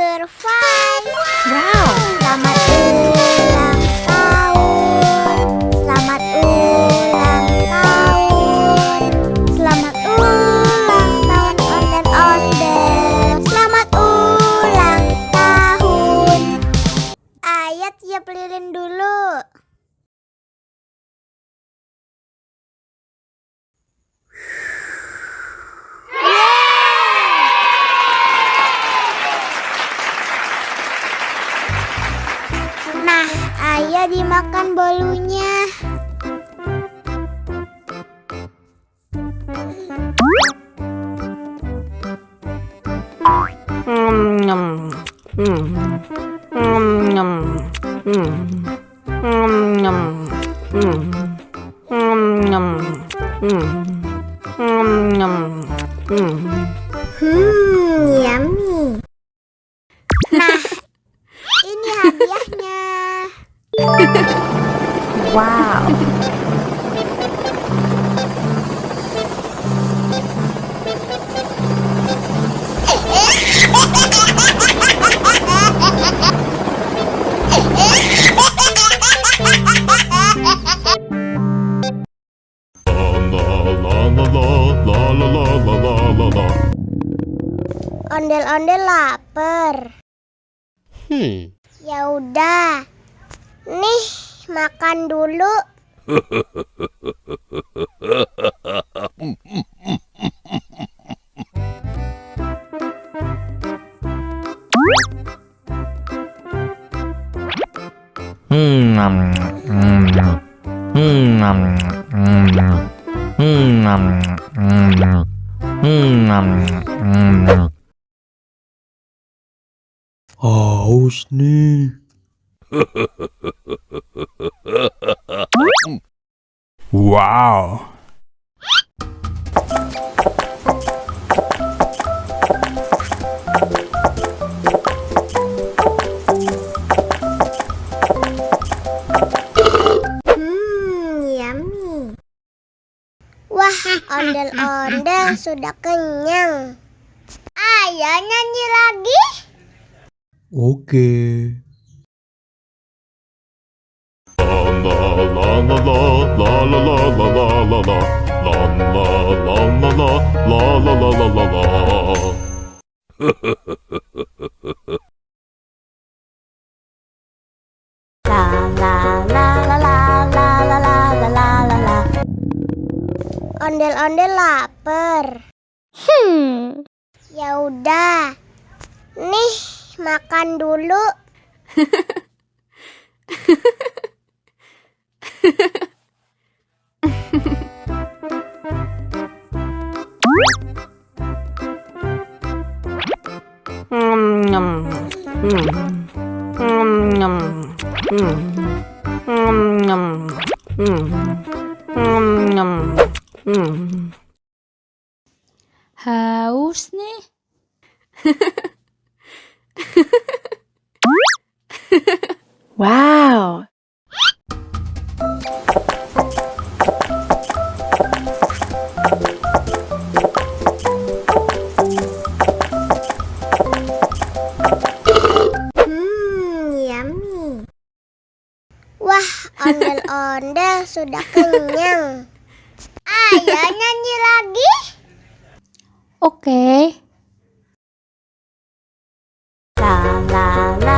Number 5. Wow. Selamat ulang tahun. Selamat ulang tahun. Selamat ulang tahun ondel-ondel. Selamat ulang tahun. Ayat tiup lilin dulu. Nah, ayo dimakan bolunya. Yummy. Nah, ini hadiahnya. Wow. Ondel-ondel lapar. Ya udah. Nih, makan dulu. Haus nih. Wow. Yummy. Wah, ondel-ondel sudah kenyang. Ayo nyanyi lagi. Oke. Ondel-ondel lapar. Ya udah. Nih, makan dulu. Haus nih. Wow. Yummy. Wah, ondel-ondel sudah kenyang. Ayo nyanyi lagi. Oke. La la la.